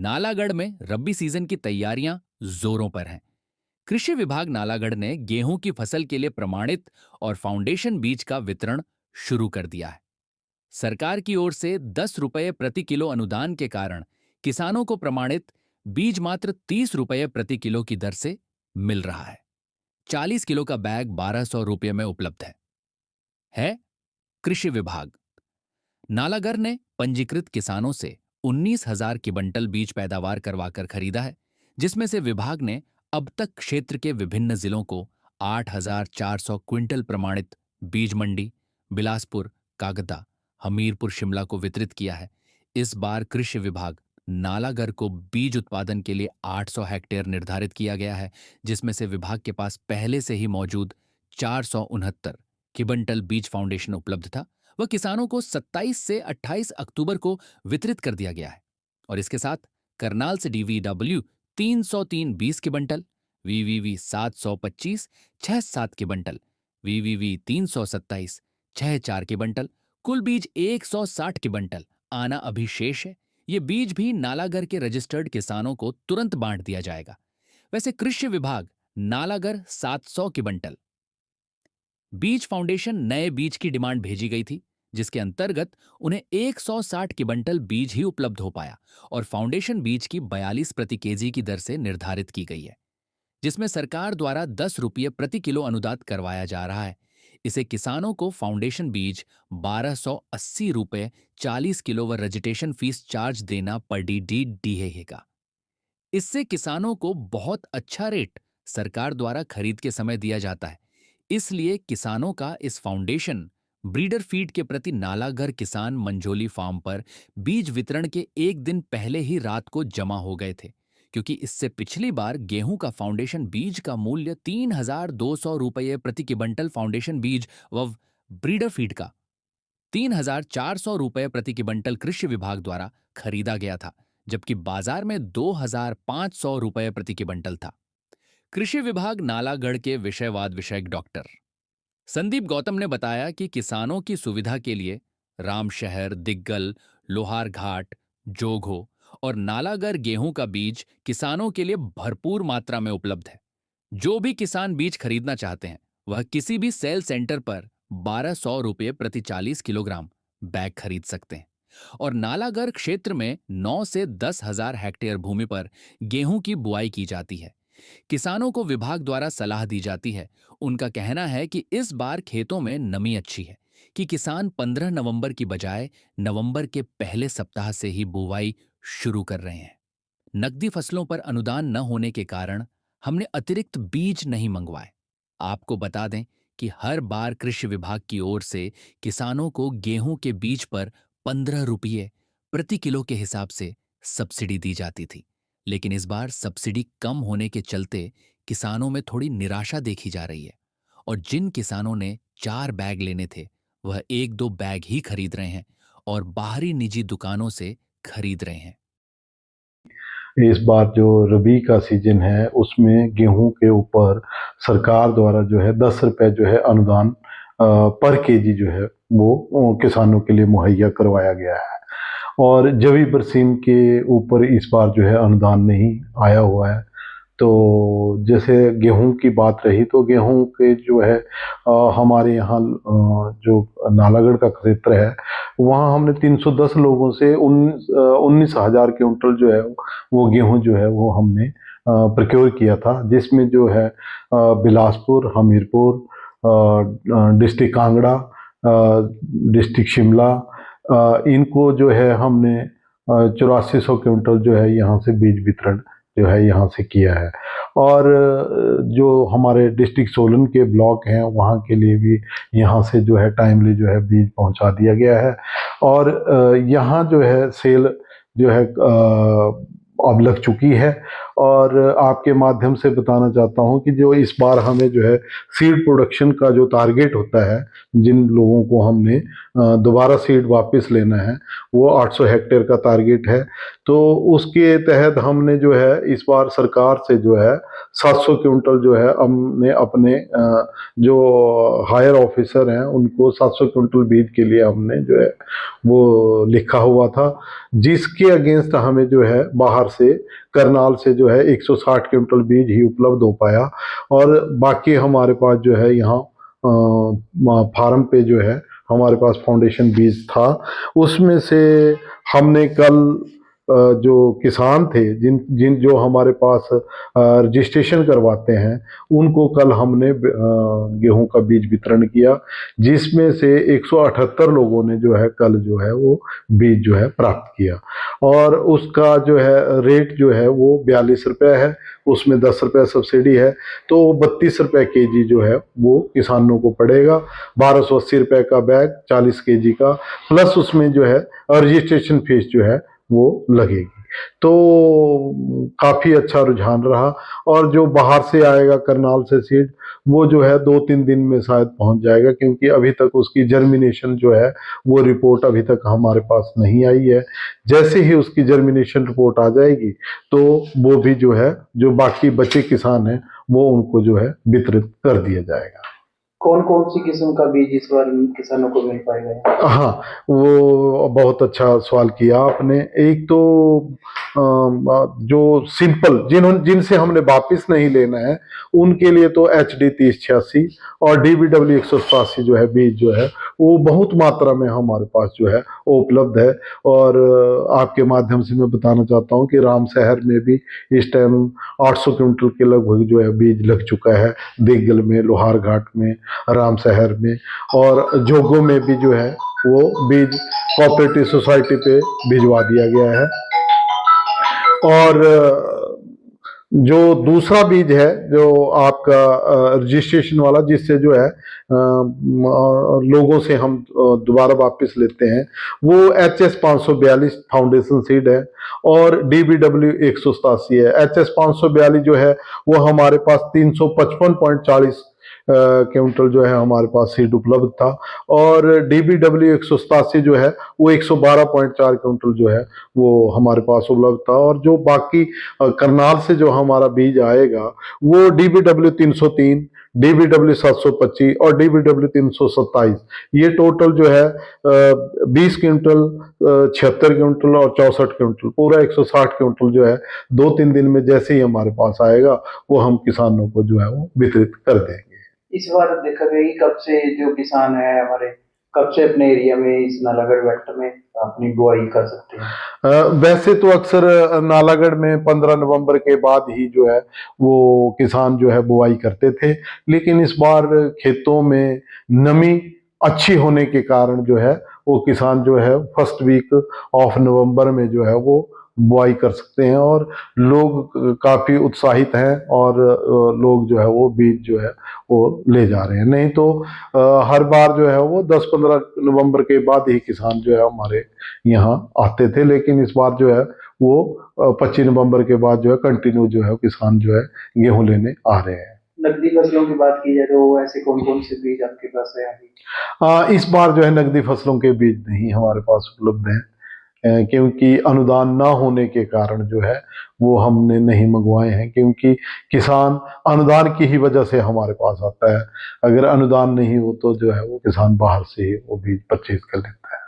नालागढ़ में रबी सीजन की तैयारियां जोरों पर हैं। कृषि विभाग नालागढ़ ने गेहूं की फसल के लिए प्रमाणित और फाउंडेशन बीज का वितरण शुरू कर दिया है। सरकार की ओर से 10 रुपये प्रति किलो अनुदान के कारण किसानों को प्रमाणित बीज मात्र 30 रुपये प्रति किलो की दर से मिल रहा है। 40 किलो का बैग 1200 रुपये में उपलब्ध है। कृषि विभाग नालागढ़ ने पंजीकृत किसानों से 19,000 की बंटल बीज पैदावार करवाकर खरीदा है, जिसमें से विभाग ने अब तक क्षेत्र के विभिन्न जिलों को 8,400 क्विंटल प्रमाणित बीज मंडी बिलासपुर, कागदा, हमीरपुर, शिमला को वितरित किया है। इस बार कृषि विभाग नालागढ़ को बीज उत्पादन के लिए 800 हेक्टेयर निर्धारित किया गया है, जिसमें से विभाग के पास पहले से ही मौजूद 469 की बंटल बीज फाउंडेशन उपलब्ध था। वह किसानों को 27 से 28 अक्टूबर को वितरित कर दिया गया है। और इसके साथ करनाल से DVW 303 20 के बंटल, VVV 725 67 के बंटल, VVV 327 64 के बंटल, कुल बीज 160 के बंटल आना अभी शेष है। ये बीज भी नालागढ़ के रजिस्टर्ड किसानों को तुरंत बांट दिया जाएगा। वैसे कृषि विभाग नालागढ़ 700 के बंटल बीज फाउंडेशन नए बीज की डिमांड भेजी गई थी, जिसके अंतर्गत उन्हें 160 की बंटल बीज ही उपलब्ध हो पाया और फाउंडेशन बीज की 42 प्रति केजी की दर से निर्धारित की गई है, जिसमें सरकार द्वारा 10 रुपये प्रति किलो अनुदान करवाया जा रहा है। इसे किसानों को फाउंडेशन बीज 1280 रुपये 40 किलो व रजिस्ट्रेशन फीस चार्ज देना पर डी रहेगा। इससे किसानों को बहुत अच्छा रेट सरकार द्वारा खरीद के समय दिया जाता है। इसलिए किसानों का इस फाउंडेशन ब्रीडर फीड के प्रति नालागढ़ किसान मंझोली फार्म पर बीज वितरण के एक दिन पहले ही रात को जमा हो गए थे, क्योंकि इससे पिछली बार गेहूं का फाउंडेशन बीज का मूल्य 3,200 रुपये प्रति क्विंटल फाउंडेशन बीज व ब्रीडर फीड का 3,400 रुपये प्रति क्विंटल कृषि विभाग द्वारा खरीदा गया था, जबकि बाजार में 2,500 रुपये प्रति क्विंटल था। कृषि विभाग नालागढ़ के विषयवाद विषयक डॉक्टर संदीप गौतम ने बताया कि किसानों की सुविधा के लिए रामशहर, दिग्गल, लोहारघाट, जोघो और नालागढ़ गेहूं का बीज किसानों के लिए भरपूर मात्रा में उपलब्ध है। जो भी किसान बीज खरीदना चाहते हैं वह किसी भी सेल सेंटर पर 1,200 रुपये प्रति 40 किलोग्राम बैग खरीद सकते हैं। और नालागढ़ क्षेत्र में 9 से 10,000 हेक्टेयर भूमि पर गेहूं की बुआई की जाती है। किसानों को विभाग द्वारा सलाह दी जाती है। उनका कहना है कि इस बार खेतों में नमी अच्छी है कि किसान 15 नवंबर की बजाय नवंबर के पहले सप्ताह से ही बुवाई शुरू कर रहे हैं। नकदी फसलों पर अनुदान न होने के कारण हमने अतिरिक्त बीज नहीं मंगवाए। आपको बता दें कि हर बार कृषि विभाग की ओर से किसानों को गेहूं के बीज पर 15 रुपये प्रति किलो के हिसाब से सब्सिडी दी जाती थी, लेकिन इस बार सब्सिडी कम होने के चलते किसानों में थोड़ी निराशा देखी जा रही है और जिन किसानों ने 4 बैग लेने थे वह 1-2 बैग ही खरीद रहे हैं और बाहरी निजी दुकानों से खरीद रहे हैं। इस बार जो रबी का सीजन है उसमें गेहूं के ऊपर सरकार द्वारा जो है 10 रुपये जो है अनुदान पर केजी जो है वो किसानों के लिए मुहैया करवाया गया है। और जवी बरसीम के ऊपर इस बार जो है अनुदान नहीं आया हुआ है। तो जैसे गेहूं की बात रही तो गेहूं के जो है हमारे यहाँ जो नालागढ़ का क्षेत्र है वहाँ हमने 310 लोगों से 19,000 क्विंटल जो है वो गेहूं जो है वो हमने प्रोक्योर किया था, जिसमें जो है बिलासपुर, हमीरपुर, डिस्ट्रिक्ट कांगड़ा, डिस्ट्रिक्ट शिमला, इनको जो है हमने 8400 क्विंटल जो है यहाँ से बीज वितरण जो है यहाँ से किया है। और जो हमारे डिस्ट्रिक्ट सोलन के ब्लॉक हैं वहाँ के लिए भी यहाँ से जो है टाइमली जो है बीज पहुँचा दिया गया है। और यहाँ जो है सेल जो है अब लग चुकी है और आपके माध्यम से बताना चाहता हूं कि जो इस बार हमें जो है सीड प्रोडक्शन का जो टारगेट होता है, जिन लोगों को हमने दोबारा सीड वापस लेना है, वो 800 हेक्टेयर का टारगेट है। तो उसके तहत हमने जो है इस बार सरकार से जो है 700 क्विंटल जो है हमने अपने जो हायर ऑफिसर हैं उनको 700 क्विंटल बीज के लिए हमने जो है वो लिखा हुआ था, जिसके अगेंस्ट हमें जो है बाहर से करनाल से जो है 160 क्विंटल बीज ही उपलब्ध हो पाया। और बाकी हमारे पास जो है यहाँ फार्म पे जो है हमारे पास फाउंडेशन बीज था, उसमें से हमने कल जो किसान थे जिन जिन जो हमारे पास रजिस्ट्रेशन करवाते हैं, उनको कल हमने गेहूं का बीज वितरण किया, जिसमें से 178 लोगों ने जो है कल जो है वो बीज जो है प्राप्त किया। और उसका जो है रेट जो है वो 42 रुपये है, उसमें 10 रुपये सब्सिडी है, तो 32 रुपये केजी जो है वो किसानों को पड़ेगा। 1280 रुपये का बैग 40 केजी का, प्लस उसमें जो है रजिस्ट्रेशन फीस जो है वो लगेगी। तो काफी अच्छा रुझान रहा। और जो बाहर से आएगा करनाल से सीड, वो जो है 2-3 दिन में शायद पहुंच जाएगा, क्योंकि अभी तक उसकी जर्मिनेशन जो है वो रिपोर्ट अभी तक हमारे पास नहीं आई है। जैसे ही उसकी जर्मिनेशन रिपोर्ट आ जाएगी तो वो भी जो है जो बाकी बचे किसान हैं वो उनको जो है वितरित कर दिया जाएगा। कौन कौन सी किस्म का बीज इस बार किसानों को मिल पाएगा? हाँ, वो बहुत अच्छा सवाल किया आपने। एक तो जो सिंपल जिनसे हमने वापिस नहीं लेना है, उनके लिए तो HD 3086 और DBW 187 जो है बीज जो है वो बहुत मात्रा में हमारे पास जो है वो उपलब्ध है। और आपके माध्यम से मैं बताना चाहता हूँ कि राम शहर में भी इस टाइम 800 क्विंटल के लगभग जो है बीज लग चुका है, देगल में, लोहार घाट में, राम शहर में, और जोगो में भी जो है वो बीज कोऑपरेटिव सोसाइटी पे भिजवा दिया गया है। और जो दूसरा बीज है जो आपका रजिस्ट्रेशन वाला, जिससे जो है लोगों से हम दोबारा वापस लेते हैं, वो HS 542 फाउंडेशन सीड है और DBW 187 है। HS 542 जो है वो हमारे पास 355.40 क्विंटल जो है हमारे पास सीड उपलब्ध था, और DBW 187 जो है वो 112.4 क्विंटल जो है वो हमारे पास उपलब्ध था। और जो बाकी करनाल से जो हमारा बीज आएगा वो DBW 303, DBW 725 और DBW 327, ये टोटल जो है 20 क्विंटल, 76 क्विंटल और 64 क्विंटल, पूरा 160 क्विंटल जो है 2-3 दिन में जैसे ही हमारे पास आएगा वो हम किसानों को जो है वो वितरित कर देंगे। इस बार देखा गया कि कब से जो किसान है हमारे, कब से अपने एरिया में इस नालागढ़ बेल्ट में अपनी बुआई कर सकते हैं? वैसे तो अक्सर नालागढ़ में 15 नवंबर के बाद ही जो है वो किसान जो है बुआई करते थे, लेकिन इस बार खेतों में नमी अच्छी होने के कारण जो है वो किसान जो है फर्स्ट वीक ऑफ नवंबर में जो है वो बुआई कर सकते हैं। और लोग काफी उत्साहित हैं और लोग जो है वो बीज जो है वो ले जा रहे हैं। नहीं तो हर बार जो है वो 10-15 नवंबर के बाद ही किसान जो है हमारे यहाँ आते थे, लेकिन इस बार जो है वो 25 नवंबर के बाद जो है कंटिन्यू जो है किसान जो है गेहूं लेने आ रहे हैं। नकदी फसलों की बात की जाए तो ऐसे कौन कौन से बीज आपके पास है अभी? इस बार जो है नकदी फसलों के बीज नहीं हमारे पास उपलब्ध हैं, क्योंकि अनुदान ना होने के कारण जो है वो हमने नहीं मंगवाए हैं, क्योंकि किसान अनुदान की ही वजह से हमारे पास आता है। अगर अनुदान नहीं हो तो जो है वो किसान बाहर से ही वो बीज परचेज कर लेता है।